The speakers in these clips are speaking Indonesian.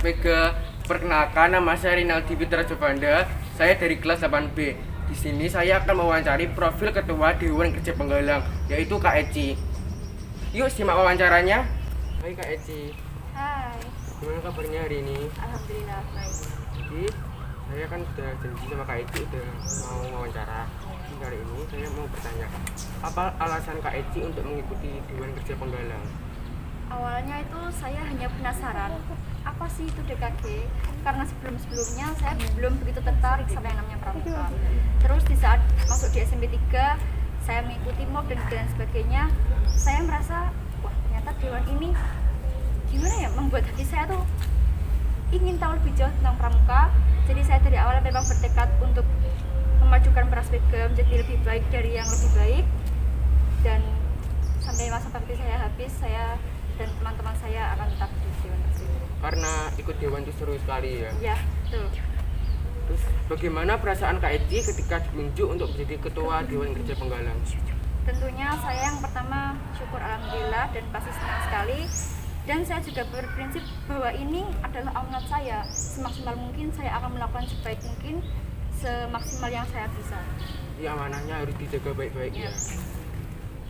Vega. Perkenalkan, nama saya Rinaldi Fitra Jovanda. Saya dari kelas 8B. Di sini saya akan mewawancari profil Ketua Dewan Kerja Penggalang, yaitu Kak Eci. Yuk simak wawancaranya. Hai Kak Eci. Hai, Gimana kabarnya hari ini? alhamdulillah baik. Jadi saya kan sudah janji sama Kak Eci udah mau wawancara. Jadi kali ini saya mau bertanya, apa alasan Kak Eci untuk mengikuti Dewan Kerja Penggalang? Awalnya itu saya hanya penasaran, apa sih itu DKG? Karena sebelum-sebelumnya saya belum begitu tertarik sama yang namanya pramuka. Terus di saat masuk di SMP 3, saya mengikuti MOK dan sebagainya, saya merasa, wah ternyata Dewan ini gimana ya, membuat hati saya tuh ingin tahu lebih jauh tentang pramuka. Jadi saya dari awal memang bertekad untuk memajukan Prasbega menjadi lebih baik dari yang lebih baik. Dan sampai masa bakti saya habis, saya dan teman-teman saya akan tetap di Dewan tersebut. Karena ikut Dewan itu seru sekali ya. Ya, betul. Terus bagaimana perasaan Kak Eci ketika ditunjuk untuk menjadi Ketua Dewan Kerja Penggalang? Tentunya saya yang pertama syukur alhamdulillah dan pasti senang sekali. Dan saya juga berprinsip bahwa ini adalah amanat saya. Semaksimal mungkin saya akan melakukan sebaik mungkin, semaksimal yang saya bisa. Jadi amanahnya harus dijaga baik-baik ya.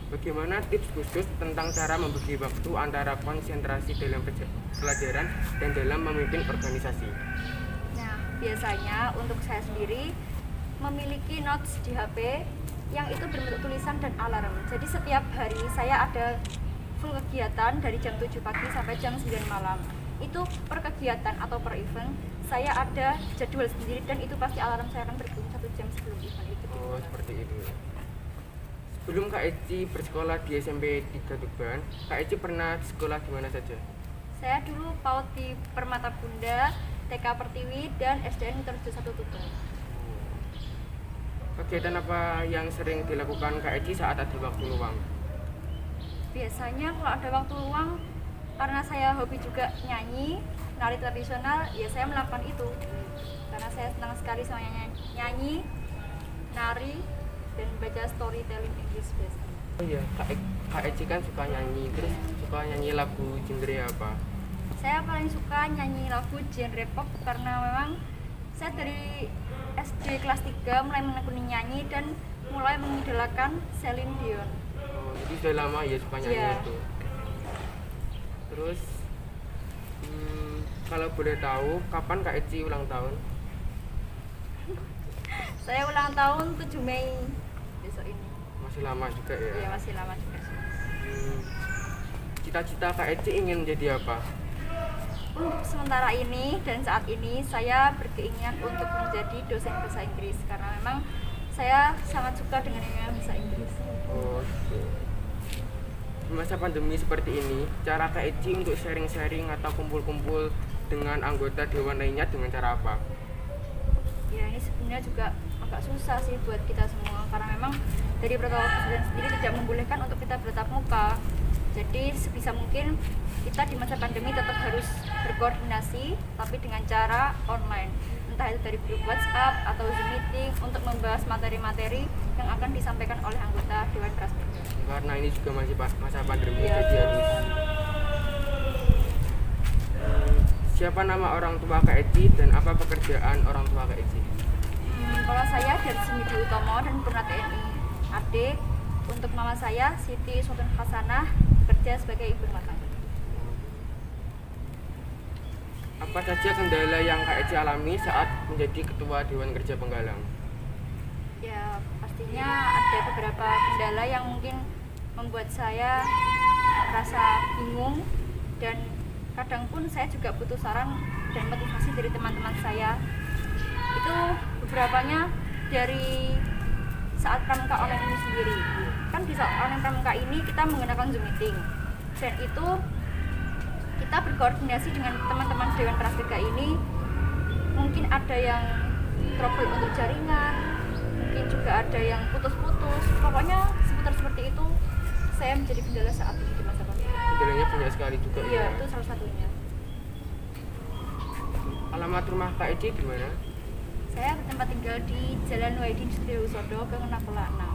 Bagaimana tips khusus tentang cara membagi waktu antara konsentrasi dalam pelajaran dan dalam memimpin organisasi? Nah, biasanya untuk saya sendiri memiliki notes di HP yang itu berbentuk tulisan dan alarm. Jadi setiap hari saya ada full kegiatan dari jam 7 pagi sampai jam 9 malam. Itu per kegiatan atau per event saya ada jadwal sendiri dan itu pasti alarm saya akan berbunyi 1 jam sebelum event itu. Oh, seperti itu. Sebelum Kak Eci bersekolah di SMP 3 Tuban, Kak Eci pernah sekolah di mana saja? Saya dulu PAUD di Permata Bunda, TK Pertiwi, dan SDN Terjun 1 Tuban. Kegiatan apa yang sering dilakukan Kak Eci saat ada waktu luang? Biasanya kalau ada waktu luang, karena saya hobi juga nyanyi, nari tradisional, ya saya melakukan itu. Karena saya senang sekali sama nyanyi, nari, dan baca storytelling Inggris biasanya. Oh iya, Kak Eci kan suka nyanyi, terus suka nyanyi lagu genre apa? Saya paling suka nyanyi lagu genre pop karena memang saya dari SD kelas 3 mulai menekuni nyanyi dan mulai mengidolakan Celine Dion. Oh, jadi sudah lama ya suka nyanyi Iya. itu. Terus kalau boleh tahu, kapan Kak Eci ulang tahun? Saya ulang tahun 7 Mei besok ini. Masih lama juga ya? Iya, masih lama juga sih. Cita-cita Kak Eci ingin menjadi apa? Sementara ini dan saat ini saya berkeinginan untuk menjadi dosen bahasa Inggris karena memang saya sangat suka dengan yang bahasa Inggris. Oh, gitu. Di masa pandemi seperti ini, cara Kak Eci untuk sharing-sharing atau kumpul-kumpul dengan anggota dewan lainnya dengan cara apa? Ya, ini sebenarnya juga agak susah sih buat kita semua karena memang dari protokol kesehatan sendiri tidak membolehkan untuk kita bertatap muka. Jadi sebisa mungkin kita di masa pandemi tetap harus berkoordinasi tapi dengan cara online, entah itu dari grup WhatsApp atau Zoom meeting untuk membahas materi-materi yang akan disampaikan oleh anggota Dewan Prasbega. Karena ini juga masih masa pandemi, Iya. jadi harus. Siapa nama orang tua Kak Eci dan apa pekerjaan orang tua Kak Eci? Kalau saya dari Simidi Utomo dan Purna TNI AD. Untuk mama saya Siti Sultan Hasanah bekerja sebagai ibu rumah tangga. Apa saja kendala yang Kak Eci alami saat menjadi Ketua Dewan Kerja Penggalang? Ya, pastinya ada beberapa kendala yang mungkin membuat saya merasa bingung dan kadang pun saya juga butuh saran dan motivasi dari teman-teman saya. Itu beberapanya dari saat pramuka online ini sendiri. Kan di saat online pramuka ini kita menggunakan Zoom meeting. Dan itu kita berkoordinasi dengan teman-teman Dewan Prasbega ini. Mungkin ada yang trouble untuk jaringan, mungkin juga ada yang putus-putus. Pokoknya seputar seperti itu saya menjadi kendala saat ini di masa pandemi. Kendalanya banyak sekali juga Iya, ya. itu salah satunya. Alamat rumah Kak Eci di mana? Saya bertempat tinggal di Jalan Wahidin Setiawisodo, Bangun Napola 6.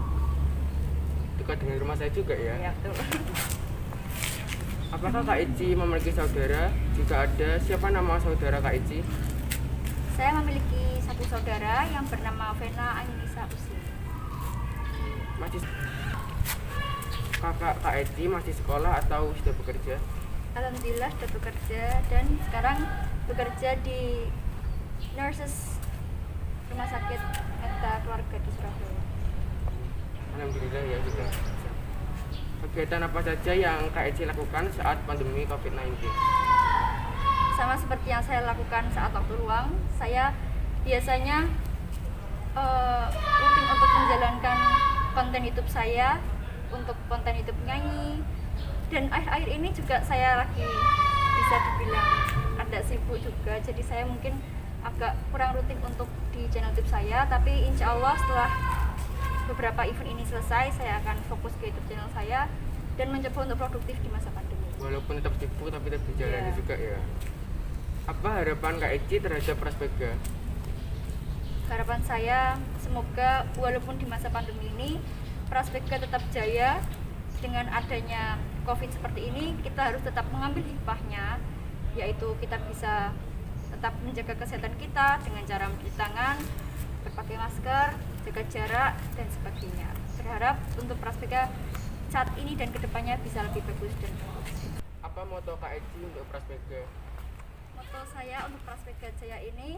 Dekat dengan rumah saya juga ya. Iya, betul. Apakah Kak Ici memiliki saudara? Jika ada, siapa nama saudara Kak Ici? Saya memiliki satu saudara yang bernama Vena Ainisa Usi. Masih Kakak Kak Ici masih sekolah atau sudah bekerja? Alhamdulillah sudah bekerja dan sekarang bekerja di nurses rumah sakit Meta Keluarga di Surabaya. Alhamdulillah ya sudah. Kegiatan apa saja yang Kak Ici lakukan saat pandemi COVID-19? Sama seperti yang saya lakukan saat waktu luang, saya biasanya rutin untuk menjalankan konten YouTube saya, untuk konten YouTube nyanyi, dan akhir-akhir ini juga saya lagi bisa dibilang ada sibuk juga, jadi saya mungkin agak kurang rutin untuk di channel YouTube saya, tapi insya Allah setelah beberapa event ini selesai, saya akan fokus ke YouTube channel saya dan mencoba untuk produktif di masa pandemi. Walaupun tetap sibuk tapi tetap dijalani juga ya. Apa harapan Kak Ici terhadap Praspega? Harapan saya semoga walaupun di masa pandemi ini Praspega tetap jaya. Dengan adanya COVID seperti ini, kita harus tetap mengambil hikmahnya, yaitu kita bisa tetap menjaga kesehatan kita dengan cara mencuci tangan, berpakai masker, jaga jarak, dan sebagainya. Berharap untuk Praspega saat ini dan kedepannya bisa lebih bagus dan bagus. Apa moto Kak Ici untuk Praspega? Moto saya untuk Praspega Jaya ini,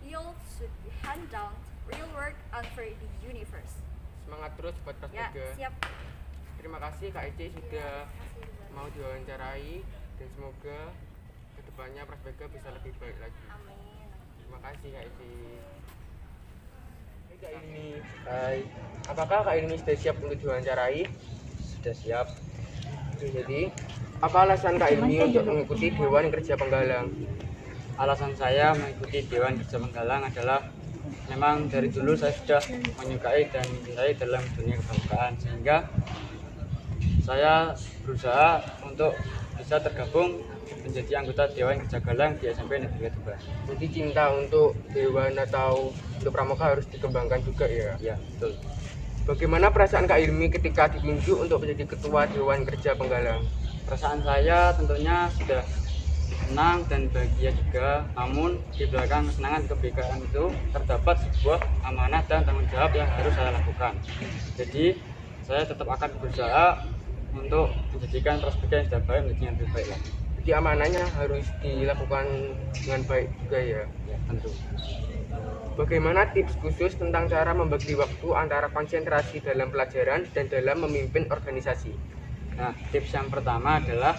youth should be hand down, real work and for the universe. Semangat terus buat Ya, Praspega. siap. Terima kasih Kak Ici sudah Terima kasih. mau diwawancarai dan semoga kedepannya Praspega bisa lebih baik lagi. Amin. Terima kasih Kak Ici. Hai Kak Ilmi. Hai, Apakah Kak Ilmi sudah siap untuk diwawancarai? sudah siap. Jadi, apa alasan Kak Ilmi untuk mengikuti Dewan Kerja Penggalang? Alasan saya mengikuti Dewan Kerja Penggalang adalah memang dari dulu saya sudah menyukai dan mencintai dalam dunia kebangsaan, sehingga saya berusaha untuk bisa tergabung menjadi anggota Dewan Kerja Penggalang di SMP Negeri Tuban. Jadi cinta untuk Dewan atau untuk Pramuka harus dikembangkan juga ya? Ya, betul. Bagaimana perasaan Kak Ilmi ketika ditunjuk untuk menjadi Ketua Dewan Kerja Penggalang? Perasaan saya tentunya sudah senang dan bahagia juga, namun di belakang kesenangan kebahagiaan itu terdapat sebuah amanah dan tanggung jawab yang harus saya lakukan. Jadi saya tetap akan berusaha untuk menjadikan Praspega yang sudah baik menjadi yang lebih baik lagi. Jadi amanahnya harus dilakukan dengan baik juga ya? Ya, tentu. Bagaimana tips khusus tentang cara membagi waktu antara konsentrasi dalam pelajaran dan dalam memimpin organisasi? Nah, tips yang pertama adalah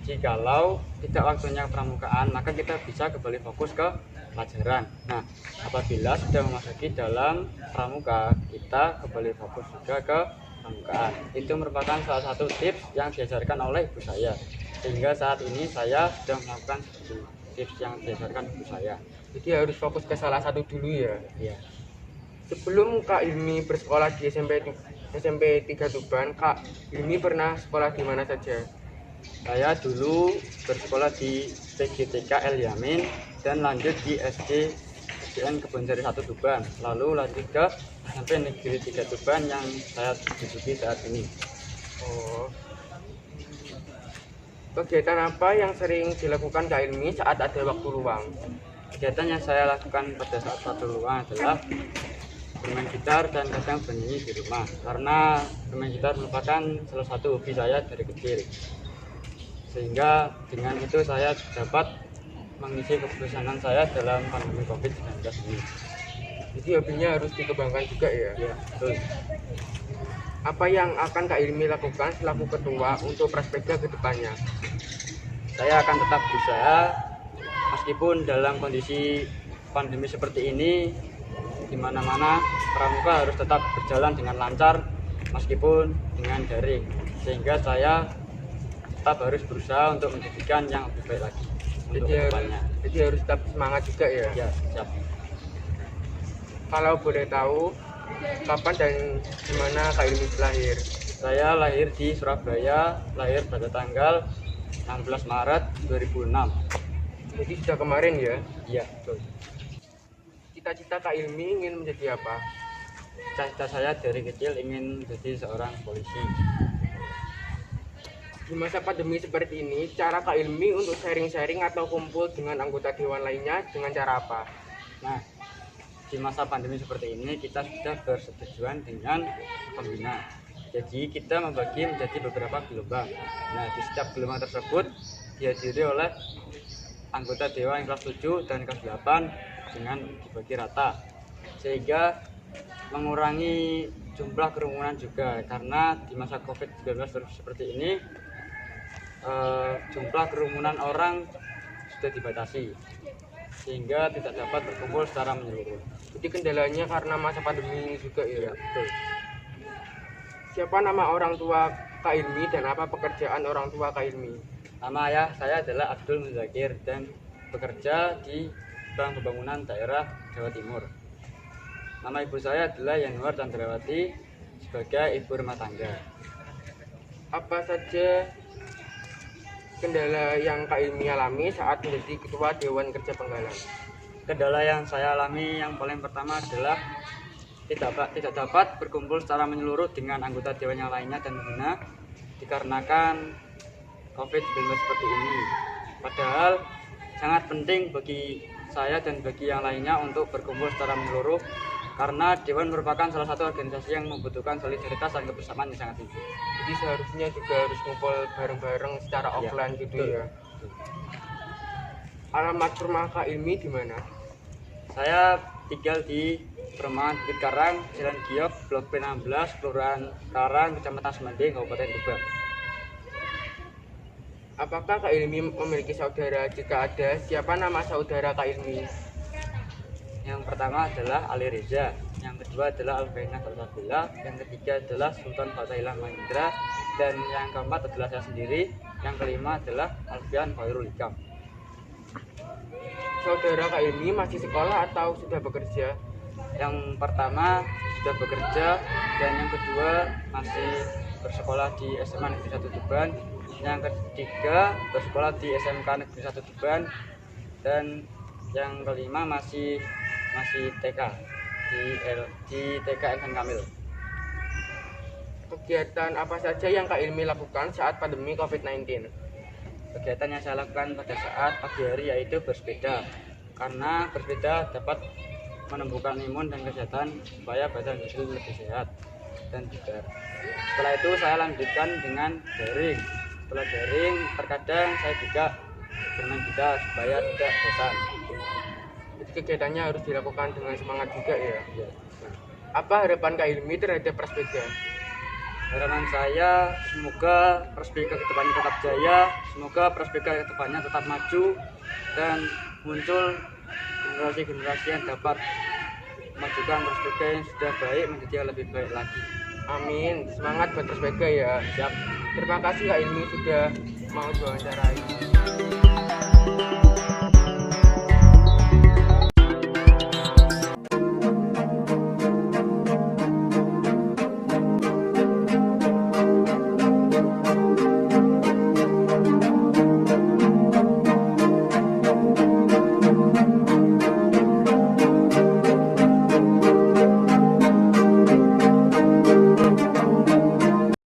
jikalau tidak waktunya pramukaan, maka kita bisa kembali fokus ke pelajaran. Nah, apabila sudah memasuki dalam pramuka, kita kembali fokus juga ke pramukaan. Itu merupakan salah satu tips yang diajarkan oleh ibu saya, sehingga saat ini saya sudah melakukan tips yang diajarkan ibu saya. Jadi harus fokus ke salah satu dulu ya? Ya. Sebelum Kak Ilmi bersekolah di SMP 3 Tuban, Kak Ilmi pernah sekolah di mana saja? Saya dulu bersekolah di PGTK El Yamin dan lanjut di SD SDN Kebonsari 1 Tuban, lalu lanjut ke SMP Negeri 3 Tuban yang saya duduki saat ini. Oh. Kegiatan apa yang sering dilakukan Kak Ilmi saat ada waktu luang? Kegiatan yang saya lakukan pada saat waktu luang adalah bermain gitar dan kadang bernyanyi di rumah, karena bermain gitar merupakan salah satu hobi saya dari kecil, sehingga dengan itu saya dapat mengisi kebosanan saya dalam pandemi COVID-19 ini. Jadi hobinya harus dikembangkan juga ya? Ya, betul. Apa yang akan Kak Ilmi lakukan selaku ketua untuk Praspega ke depannya? Saya akan tetap berusaha meskipun dalam kondisi pandemi seperti ini, di mana-mana pramuka harus tetap berjalan dengan lancar meskipun dengan daring, sehingga saya tetap harus berusaha untuk menjadikan yang lebih baik lagi untuk kedepannya. Jadi harus tetap semangat juga ya? Ya, siap. Kalau boleh tahu, kapan dan di mana Kak Ilmi lahir? Saya lahir di Surabaya, lahir pada tanggal 16 Maret 2006. Jadi sudah kemarin ya? Iya, betul. Cita-cita Kak Ilmi ingin menjadi apa? Cita-cita saya dari kecil ingin menjadi seorang polisi. Di masa pandemi seperti ini, cara Kak Ilmi untuk sharing-sharing atau kumpul dengan anggota dewan lainnya dengan cara apa? Nah, di masa pandemi seperti ini kita sudah bersetujuan dengan pembina. Jadi kita membagi menjadi beberapa gelombang. Nah, di setiap gelombang tersebut dihadiri oleh anggota dewan kelas 7 dan kelas 8 dengan dibagi rata. Sehingga mengurangi jumlah kerumunan juga, karena di masa COVID-19 seperti ini jumlah kerumunan orang sudah dibatasi sehingga tidak dapat berkumpul secara menyeluruh. Jadi kendalanya karena masa pandemi ini juga Ya, ya. betul. Siapa nama orang tua Kak Ilmi dan apa pekerjaan orang tua Kak Ilmi? Nama ayah saya adalah Abdul Muzakir dan bekerja di Bank Pembangunan Daerah Jawa Timur. Nama ibu saya adalah Yanuar Chandrawati sebagai ibu rumah tangga. Apa saja kendala yang Kak Ilmi alami saat menjadi Ketua Dewan Kerja Penggalang? Kendala yang saya alami yang paling pertama adalah tidak dapat berkumpul secara menyeluruh dengan anggota dewan yang lainnya dan pembina dikarenakan COVID-19 seperti ini. Padahal sangat penting bagi saya dan bagi yang lainnya untuk berkumpul secara menyeluruh, karena dewan merupakan salah satu organisasi yang membutuhkan solidaritas dan kebersamaan yang sangat tinggi. Jadi seharusnya juga harus ngumpul bareng-bareng secara Ya, offline gitu betul. ya. Alamat rumah Kak Ilmi di mana? Saya tinggal di Perumahan Bukit Karang, Jalan Giok, Blok B16, Kelurahan Karang, Kecamatan Semanding, Kabupaten Tuban. Apakah Kak Ilmi memiliki saudara? Jika ada, siapa nama saudara Kak Ilmi? Yang pertama adalah Ali Reza, yang kedua adalah Alfaina Salsabila, yang ketiga adalah Sultan Fatailah Mahindra, dan yang keempat adalah saya sendiri, yang kelima adalah Alfian Khairul Hikam. Saudara Kak Ilmi masih sekolah atau sudah bekerja? Yang pertama sudah bekerja, dan yang kedua masih bersekolah di SMA Negeri 1 Tuban, yang ketiga bersekolah di SMK Negeri 1 Tuban, dan yang kelima masih TK di TK Insan Kamil. Kegiatan apa saja yang Kak Ilmi lakukan saat pandemi COVID-19? Kegiatan yang saya lakukan pada saat pagi hari yaitu bersepeda, karena bersepeda dapat menumbuhkan imun dan kesehatan supaya badan itu lebih sehat dan bugar. Setelah itu saya lanjutkan dengan daring. Setelah daring, terkadang saya juga bermain gitar supaya tidak bosan. Jadi kegiatannya harus dilakukan dengan semangat juga ya. Ya. Apa harapan Kak Ilmi terhadap Praspeda? Harapan saya semoga Praspeka kedepannya tetap jaya, semoga Praspeka kedepannya tetap maju dan muncul generasi-generasi yang dapat memajukan Praspeka yang sudah baik menjadi yang lebih baik lagi. Amin. Semangat buat Praspeda ya. Siap. Terima kasih Kak Ilmi sudah mau diwawancarai.